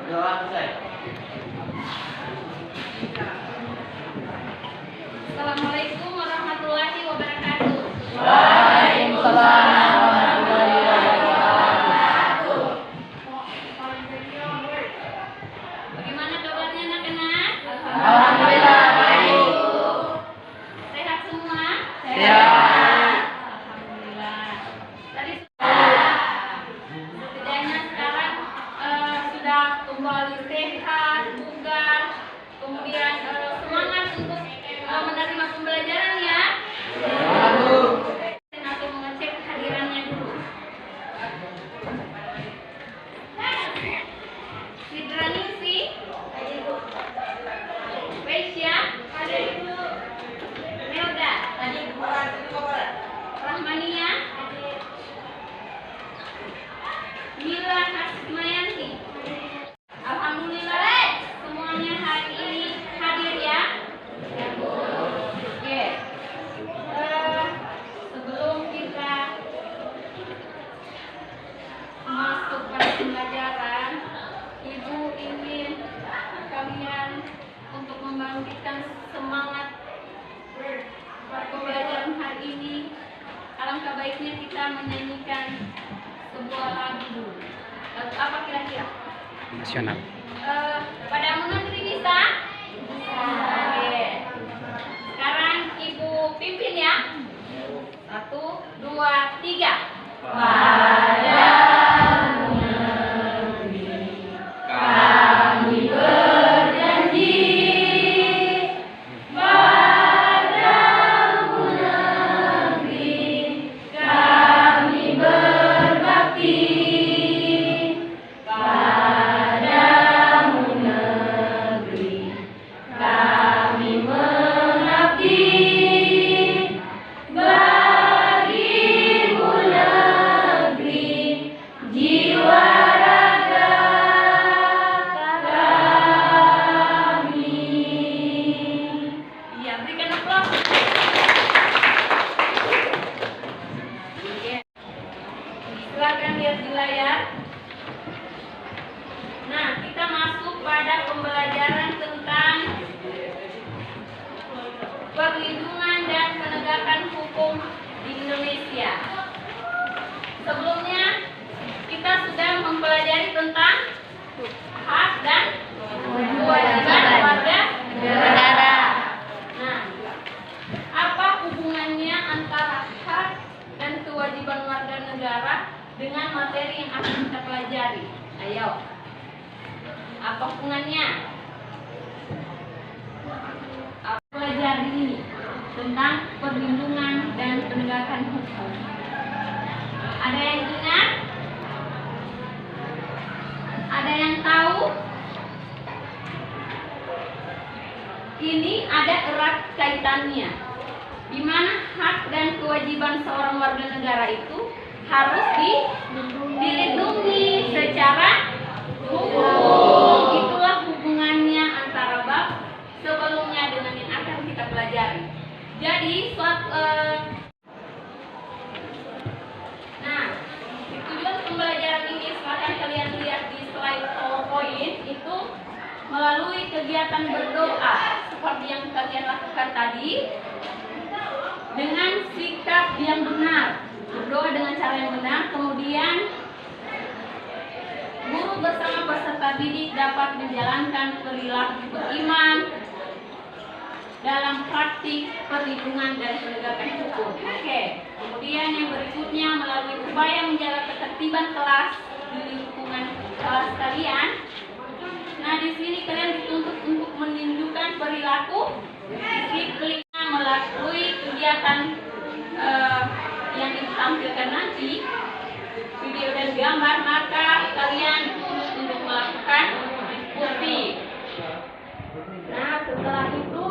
Assalamualaikum warahmatullahi wabarakatuh. Waalaikumsalam warahmatullahi wabarakatuh. Bagaimana kabarnya anak-anak? Alhamdulillah baik. Sehat semua? Sehat. Alhamdulillah. Tadi setidaknya sekarang sudah kembali sehat, bugar, kemudian semangat untuk menerima pembelajaran ya. Nanti mengecek hadirannya dulu. Sidranisi, Weisya, Melda, Rahmania, Mila Hasmayanti. Alhamdulillah semuanya hari ini hadir ya. Oke. Sebelum kita masuk pada pembelajaran, Ibu ingin kalian untuk membangkitkan semangat pembelajaran hari ini. Alangkah baiknya kita menyanyikan sebuah lagu. Lagu apa kira-kira? Nasional. Pada mengerti bisa? Oke. Sekarang Ibu pimpin ya. 1, 2, 3. Padamu negeri kami berjanji, padamu negeri kami berbakti, padamu negeri kami mengabdi. Bagimu negeri jiwa raga kami. Iya, berikan aplaus. Silakan lihat di layar. Nah, kita masuk pada pembelajaran tentang perlindungan dan penegakan hukum di Indonesia. Sebelumnya kita sudah mempelajari tentang hak dan kewajiban warga negara. Nah, apa hubungannya antara hak dan kewajiban warga negara dengan materi yang akan kita pelajari? Ayo, apa hubungannya? Pelajari ini tentang perlindungan dan penegakan hukum. Ada yang ingat? Ada yang tahu? Ini ada erat kaitannya, di mana hak dan kewajiban seorang warga negara itu harus dilindungi secara hukum. Itulah hubungannya antara bab sebelumnya dengan yang akan kita pelajari. Jadi nah, tujuan pembelajaran ini silahkan kalian lihat di slide PowerPoint itu melalui kegiatan berdoa seperti yang kalian lakukan tadi dengan sikap yang benar, berdoa dengan cara yang benar, kemudian guru bersama peserta didik dapat menjalankan perilaku beriman dalam praktik perlindungan dan penegakan hukum. Oke. Kemudian yang berikutnya melalui upaya menjaga ketertiban kelas di lingkungan kelas kalian. Nah, di sini kalian dituntut untuk menunjukkan perilaku disiplin melalui kegiatan yang ditampilkan nanti, video dan gambar, maka kalian dituntut untuk melakukan diskusi. Nah, setelah itu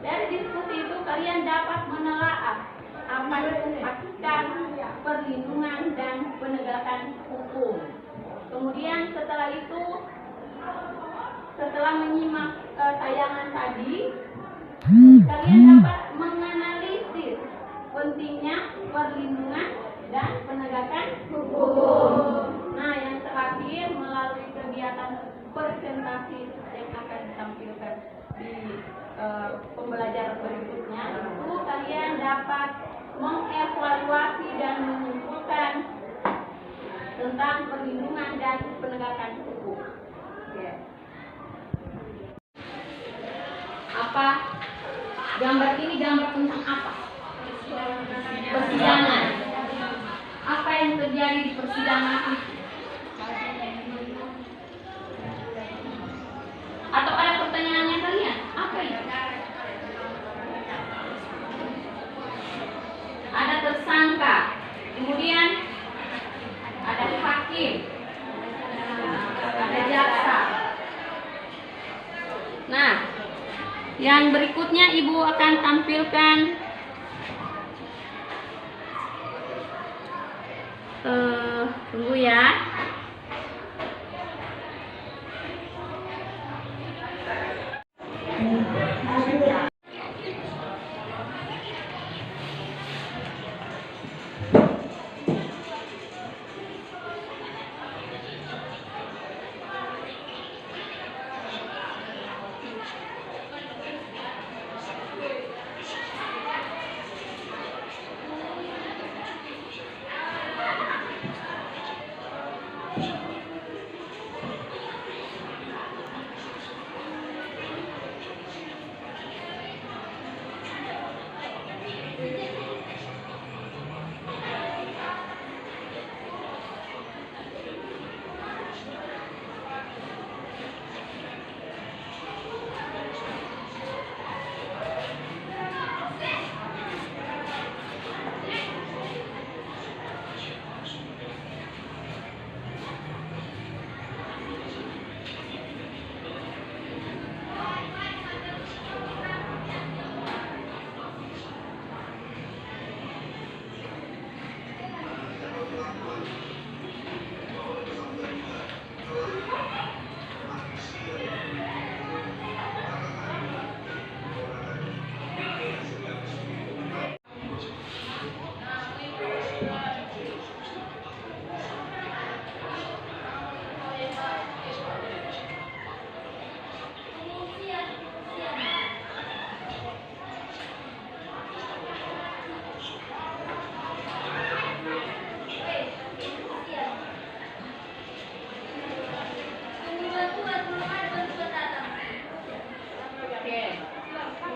dari diskusi itu kalian dapat menelaah apa itu hakikat perlindungan dan penegakan hukum. Kemudian setelah itu, setelah menyimak tayangan tadi, kalian dapat menganalisis pentingnya perlindungan dan penegakan hukum. Nah, yang terakhir melalui kegiatan kegiatan presentasi yang akan ditampilkan di pembelajaran berikutnya, itu kalian dapat mengevaluasi dan menyimpulkan tentang perlindungan dan penegakan hukum. Apa gambar ini gambar tentang apa? Persidangan. Apa yang terjadi di persidangan itu? Atau ada pertanyaannya kalian? Apa itu? Ada tersangka, kemudian ada hakim, ada jaksa. Nah, yang berikutnya Ibu akan tampilkan tunggu ya.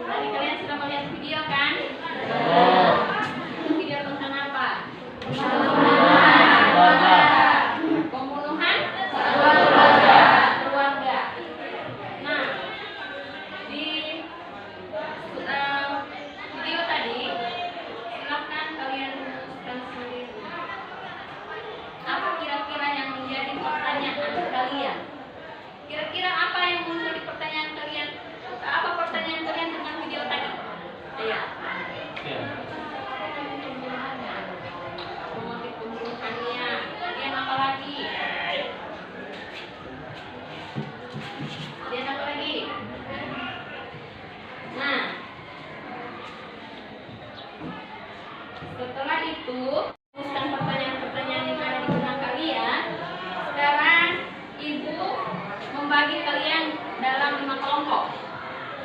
Tadi kalian sudah melihat video kan? Video tentang apa? Pembunuhan keluarga. Nah, di video tadi silakan kalian rumuskan sendiri. Apa kira-kira yang menjadi pertanyaan kalian? Kira-kira apa yang muncul di pertanyaan kalian? Apa pertanyaan kalian tentang video tadi? Iya. Motif pembunuhannya. Kemudian apa lagi? Kemudian apa lagi? Nah, setelah itu rumuskan pertanyaan-pertanyaan yang ada di benak kalian. Sekarang Ibu membagi kalian dalam 5 kelompok.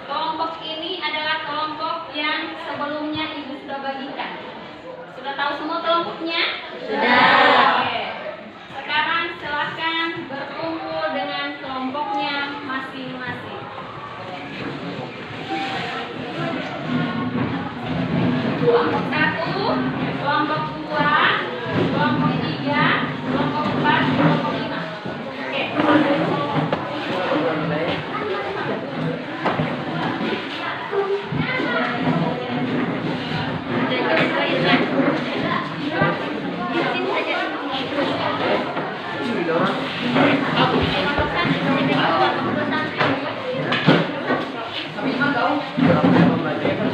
Kelompok ini adalah kelompok yang sebelumnya Ibu sudah bagikan. Sudah tahu semua kelompoknya? Sudah. Oke. Sekarang silakan berkumpul dengan kelompoknya masing-masing. Kelompok 1, kelompok 2, kelompok 3, kelompok 4, kelompok 5. Oke. Tapi emang kau berapa pembelajaran?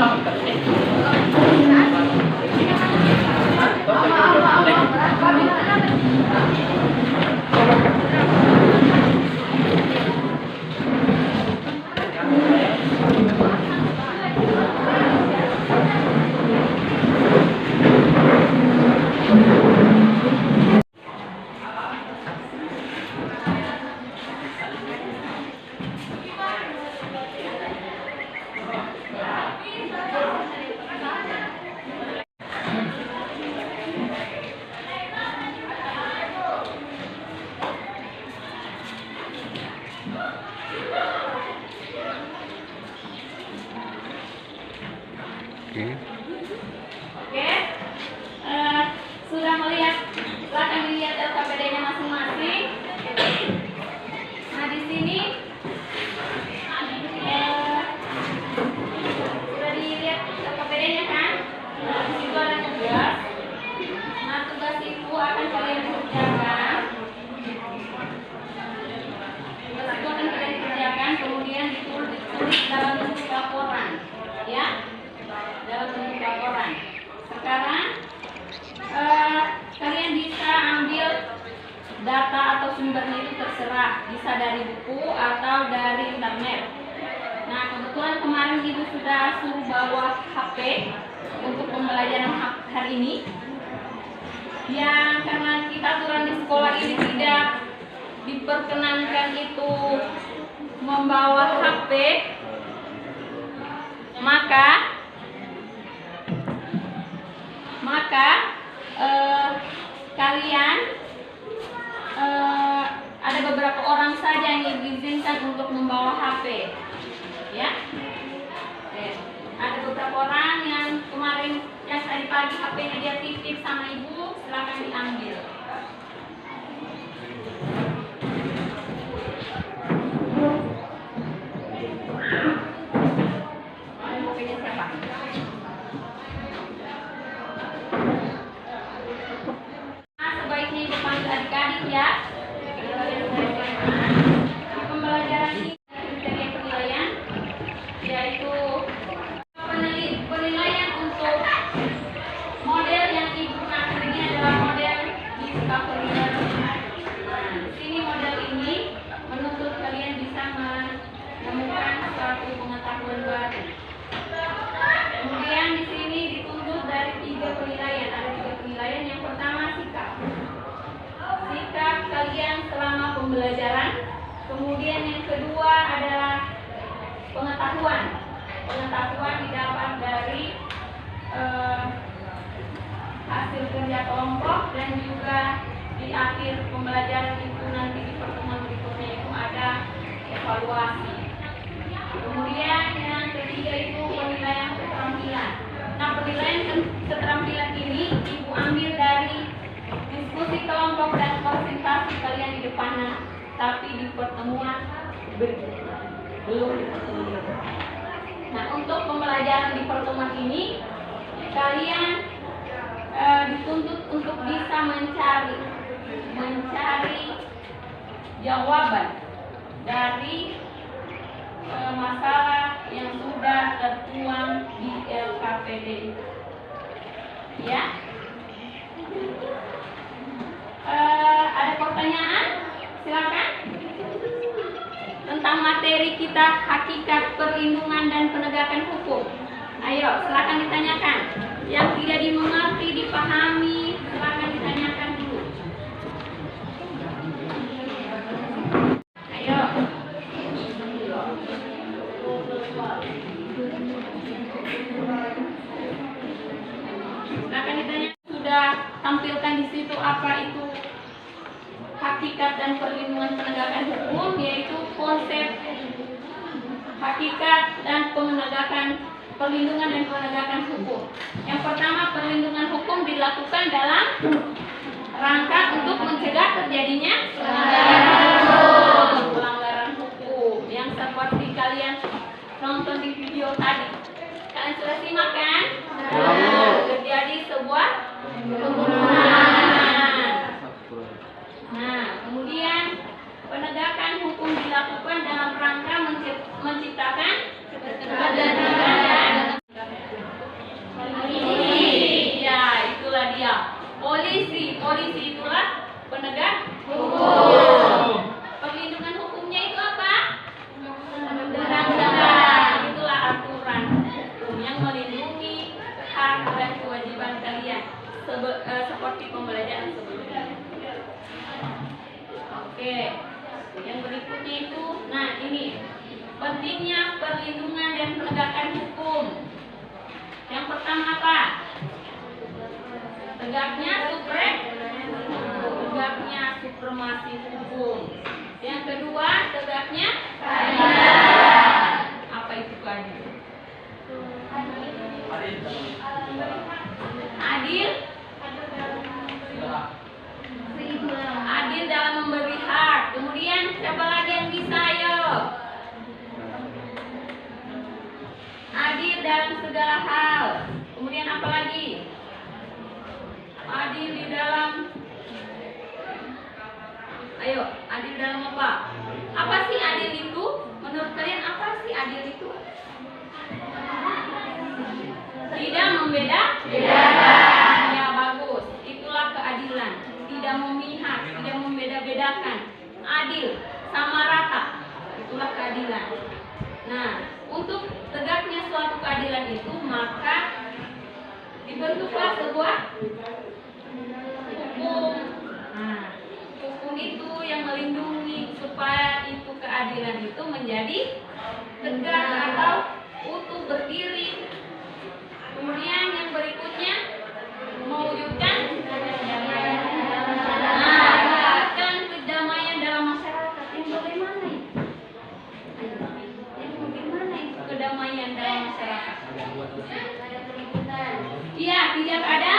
Oke. Oke. Sudah melihat, silakan dilihat LKPD-nya masing-masing. Nah, di sini sudah dilihat LKPD-nya kan? Nah, di situ ada tugas. Nah, tugas itu akan kalian kerjakan. Tugas itu akan kalian kerjakan, kemudian ditulis dalam bentuk laporan, ya, dalam bentuk laporan. Sekarang kalian bisa ambil data atau sumbernya itu terserah, bisa dari buku atau dari internet. Nah, kebetulan kemarin ibu sudah suruh bawa HP untuk pembelajaran hari ini. Yang karena kita aturan di sekolah ini tidak diperkenankan itu membawa HP, maka kalian ada beberapa orang saja yang diizinkan untuk membawa HP, ya. Oke. Ada beberapa orang yang kemarin yang tadi pagi HP-nya dia titip sama ibu, silakan diambil. HP-nya siapa? Sebaiknya ibu panggil adik-adik ya. Di pembelajaran ini kriteria penilaian yaitu penilaian untuk model yang ibu gunakan ini adalah model discovery learning. Nah, di sini model ini menuntut kalian bisa menemukan suatu pengetahuan baru. Kemudian di sini dituntut dari 3 penilaian. Ada 3 penilaian. Yang pertama sikap kalian selama pembelajaran. Kemudian yang kedua adalah pengetahuan didapat dari hasil kerja kelompok, dan juga di akhir pembelajaran itu nanti di pertemuan berikutnya itu ada evaluasi. Kemudian yang ketiga itu penilaian keterampilan. Nah, penilaian keterampilan ini ibu ambil dari diskusi kelompok dan presentasi kalian di depan, tapi di pertemuan belum di pertemuan. Nah, untuk pembelajaran di pertemuan ini kalian dituntut untuk bisa mencari jawaban dari masalah yang sudah tertuang di LKPD itu, ya. Ada pertanyaan? Silakan. Tentang materi kita, hakikat perlindungan dan penegakan hukum. Ayo, silakan ditanyakan. Yang tidak dimengerti, dipahami, silakan ditanyakan dulu. Ayo. Silakan ditanya. Sudah tampilkan di situ apa itu hakikat dan perlindungan penegakan hukum, yaitu konsep hakikat dan perlindungan dan penegakan hukum. Yang pertama, perlindungan hukum dilakukan dalam rangka untuk mencegah terjadinya pelanggaran hukum yang seperti kalian nonton di video tadi. Kalian sudah simak kan? Terjadi sebuah pembunuhan. Nah, kemudian penegakan hukum dilakukan dalam rangka menciptakan ketertiban. Ya, itulah dia. Polisi itulah penegak hukum. Perlindungan hukumnya itu apa? Undang-undang. Itulah aturan hukum yang melindungi hak dan kewajiban kalian seperti pembelajaran sebelumnya. Oke, yang berikutnya itu, nah ini pentingnya perlindungan dan penegakan hukum. Yang pertama apa? Tegaknya supremasi hukum. Yang kedua, tegaknya Apa sih adil itu? Menurut kalian apa sih adil itu? Tidak membedakan. Ya, bagus. Itulah keadilan. Tidak memihak, tidak membeda-bedakan. Adil, sama rata. Itulah keadilan. Nah, untuk tegaknya suatu keadilan itu maka dibentuklah sebuah hukum. Nah, hukum itu yang melindungi supaya itu keadilan itu menjadi tegak atau utuh berdiri. Kemudian yang berikutnya mewujudkan kedamaian dalam masyarakat. Yang bagaimana itu? Yang bagaimana itu kedamaian dalam masyarakat? Iya, tidak ada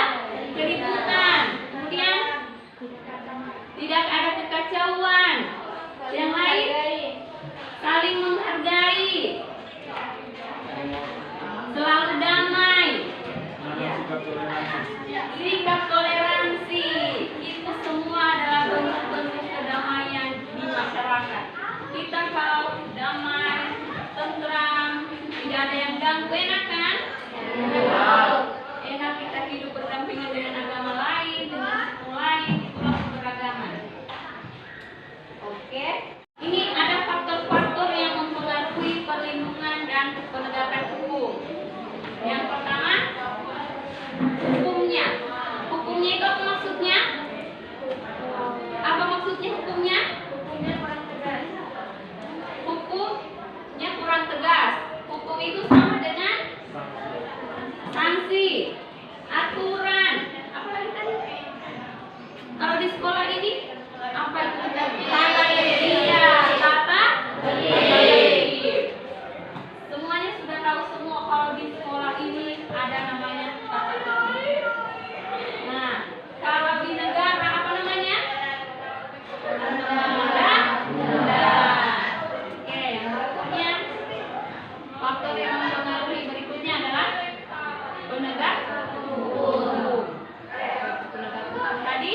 keributan. Kemudian tidak ada kekacauan. Yang lain saling menghargai, selalu damai. Sikap toleransi itu semua adalah bentuk-bentuk kedamaian di masyarakat. Kita kalau damai, tentram, tidak ada yang ganggu, enak kan? Enak kita hidup berdampingan dengan agama lain, dengan suku lain, itulah keberagaman. Oke, ini ada faktor-faktor yang mempengaruhi perlindungan dan penegakan hukum. Yang pertama, hukumnya. Hukumnya itu apa maksudnya? Apa maksudnya hukumnya? Hukumnya kurang tegas. Hukum itu sama dengan sanksi, aturan. Apa lagi tadi? Kalau di sekolah ini apa itu? Iya, tata tertib. Semuanya sudah tahu semua kalau di sekolah ini ada namanya tata tertib. Nah, kalau di negara apa namanya? Undang-undang. Oke, yang berikutnya faktor yang mempengaruhi berikutnya adalah penegak hukum. Penegak hukum tadi,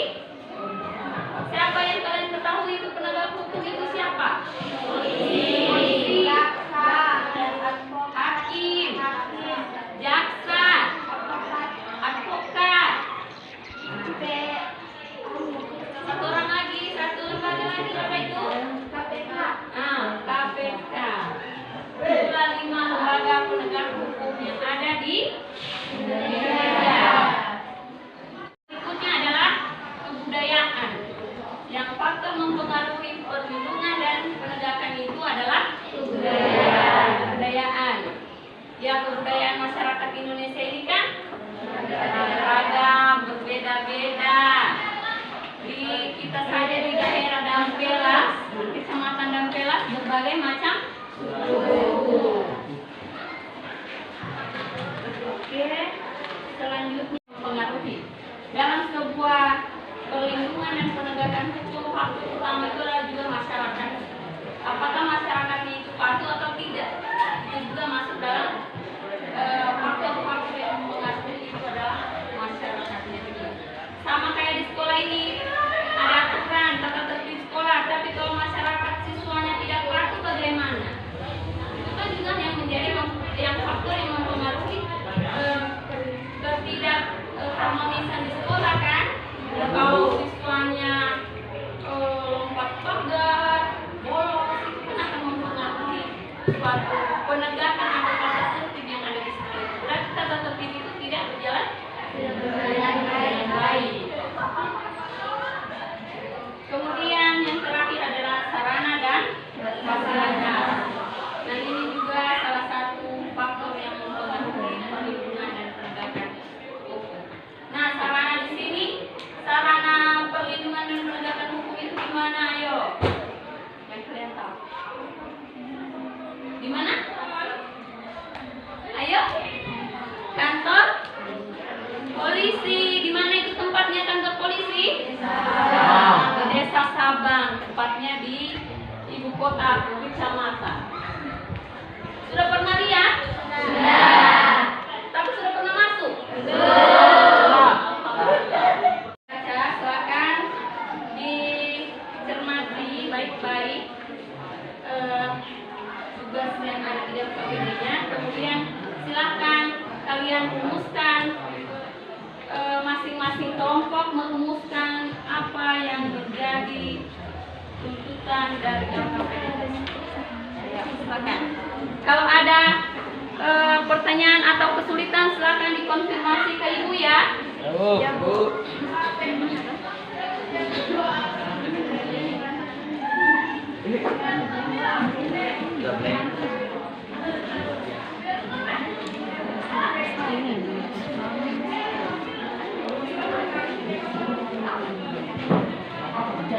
siapa yang kalian ketahui itu penegak hukum itu siapa? Polisi, hakim, jaksa, advokat. Satu orang lagi, satu lembaga lagi, apa itu? KPK. KPK. Itulah 5 lembaga penegak hukum yang ada di Indonesia. Berikutnya adalah kebudayaan. Yang faktor mempengaruhi perlindungan dan penegakan itu adalah kebudayaan. Ya, kebudayaan masyarakat Indonesia ini kan beragam, berbeda-beda. Di kita saja di daerah Dampelas, Kecamatan Dampelas, berbagai macam suku. Oke, selanjutnya mempengaruhi dalam sebuah perlindungan dan penegakan hukum. Faktor utama itu adalah juga masyarakat. Apakah masyarakatnya itu patuh atau tidak? Itu juga masuk dalam faktor-faktor yang mempengaruhi itu adalah masyarakatnya juga. Sama kayak di sekolah ini ada aturan tata tertib sekolah, tapi kalau masyarakat siswanya tidak patuh bagaimana? Itu kan juga yang menjadi yang faktor yang mempengaruhi ketidak harmonisan di sekolah kan? Kalau siswanya lompat pagar, bolos, itu kan akan mempengaruhi suatu penegakan atau tata tertib yang ada di sekolah. Berarti tata tertib itu tidak berjalan dengan baik. Kemudian yang terakhir adalah sarana dan prasarana. Nah, ini juga salah satu faktor yang mempengaruhi perlindungan dan penegakan hukum. Nah, sarana di sini, sarana perlindungan dan penegakan hukum itu di mana? Ayo, yang kalian tahu? Di mana? Ayo, kantor polisi. Di mana itu tempatnya kantor polisi? Di Desa Sabang, tepatnya di ibu kota kecamatan. Sudah pernah lihat? Sudah. Tapi sudah pernah masuk? Belum. Silakan dicermati baik-baik. saja KBD-nya. Kemudian silakan kalian rumuskan, masing-masing kelompok merumuskan apa yang menjadi tuntutan dari LKPD. Ya, silakan. Kalau ada pertanyaan atau kesulitan silakan dikonfirmasi ke ibu ya. Ya, Bu.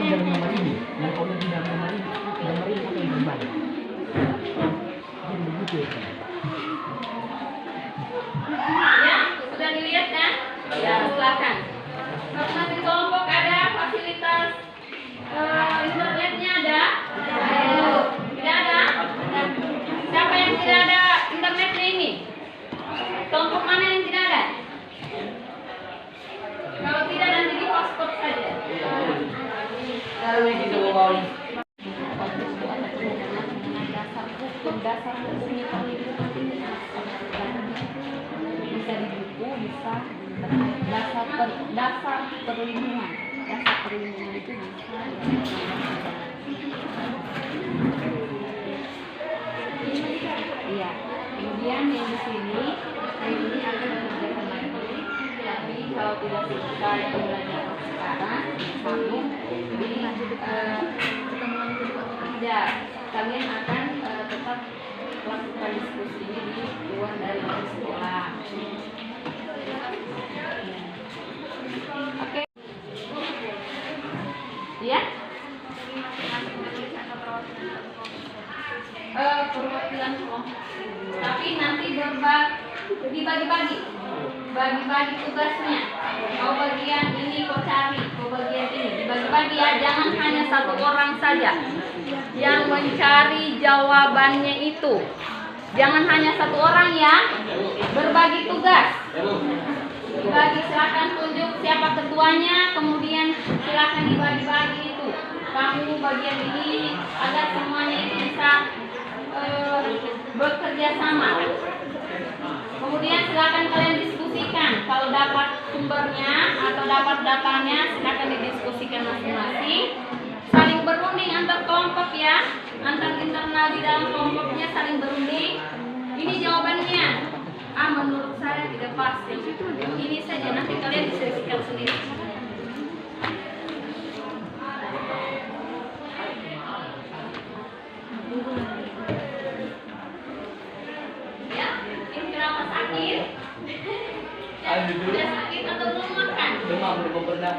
Dalam nomor ini, yang kalau di dalam nomor ini apa yang berbalik? Jadi begitu ya. Ya, sudah dilihat kan? Ya, silakan. Masing-masing kelompok ada fasilitas internetnya ada? Tidak ada? Siapa yang tidak ada internetnya ini? Kelompok mana yang tidak ada? Kalau tidak nanti di hotspot saja. Dasar hukumnya perlindungan ini bisa di buku, bisa dasar perlindungan itu bisa. Iya. Kemudian yang di sini ini akan dikerjakan lagi, tapi kalau tidak selesai pembelajaran sekarang, kamu ini pertemuan kedua tidak, kalian akan tetap melakukan diskusi ini di luar dari sekolah. Oke. Ya? Perwakilan kelompok. Tapi nanti dibagi-bagi. Bagi-bagi tugasnya. Kau bagian ini kau cari, kau bagian ini. Dibagi-bagi ya, jangan hanya satu orang saja yang mencari jawabannya itu. Jangan hanya satu orang ya. Berbagi tugas. Dibagi, silakan tunjuk siapa ketuanya, kemudian silakan dibagi-bagi itu. Kamu bagian ini agar semuanya itu bisa bekerja sama. Kemudian silakan kalian diskusikan. Kalau dapat sumbernya atau dapat datanya, silakan didiskusikan masing-masing. Saling berunding antar kelompok ya, antar internal di dalam kelompoknya saling berunding. Ini jawabannya. Menurut saya tidak pas. Ini saja, nanti kalian diskusikan sendiri. Ya, ini kenapa sakit? Sudah sakit atau belum makan? Belum pernah.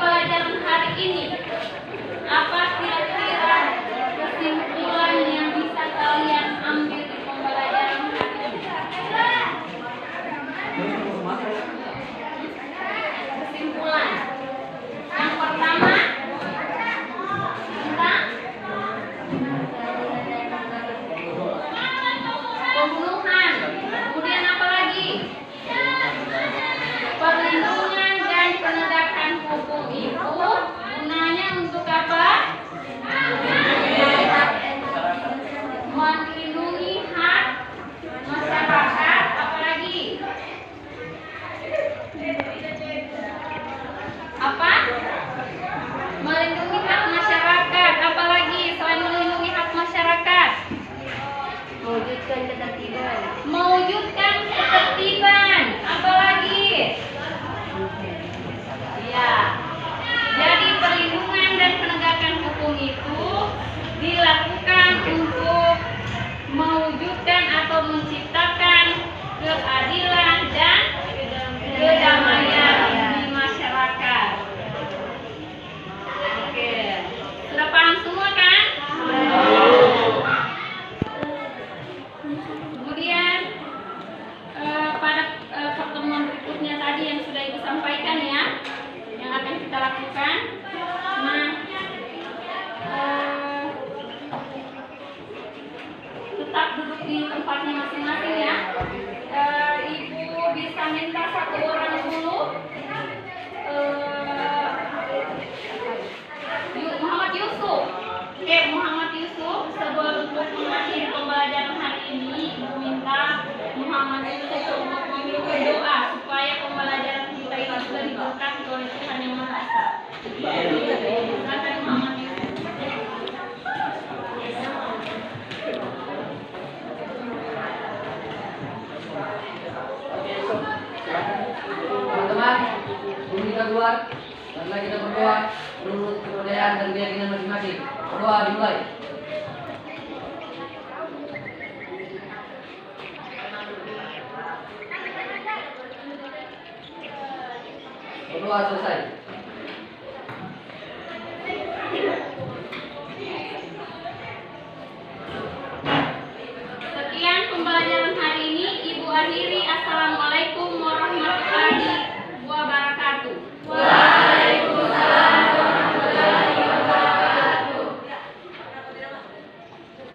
pembelajaran hari ini, apa kira-kira kesimpulan yang bisa kalian ambil di pembelajaran hari ini? Kesimpulan yang pertama tentang pembunuhan. Kemudian apa lagi? Perlindungan dan penegakan hukum itu gunanya untuk apa? Melindungi hak masyarakat. Apa lagi? Apa? Melindungi hak masyarakat. Apa lagi selain melindungi hak masyarakat? Mewujudkan ketertiban. Mewujudkan ketertiban. Apa lagi? Ya. Jadi perlindungan dan penegakan hukum itu dilakukan untuk mewujudkan atau menciptakan keadilan dan kedamaian di masyarakat. Oke. Sudah paham semua kan? Kemudian pada pertemuan berikutnya tadi yang sudah Ibu sampaikan ya, yang akan kita lakukan. Nah, tetap duduk di tempatnya masing-masing ya. Ibu bisa minta satu orang dulu. Muhammad Yusuf. Oke, Muhammad Yusuf, sebelum mengakhiri pembelajaran hari ini, Ibu minta Muhammad Yusuf untuk memimpin doa supaya pembelajaran kita ini juga diberkati oleh Tuhan Yang Maha Esa. Silakan Muhammad Yusuf. Teman-teman, sebelum kita keluar, marilah kita berdoa menurut kepercayaan dan keyakinan masing-masing. Berdoa dimulai. Berdoa selesai. Sekian pembelajaran hari ini. Ibu akhiri. Assalamualaikum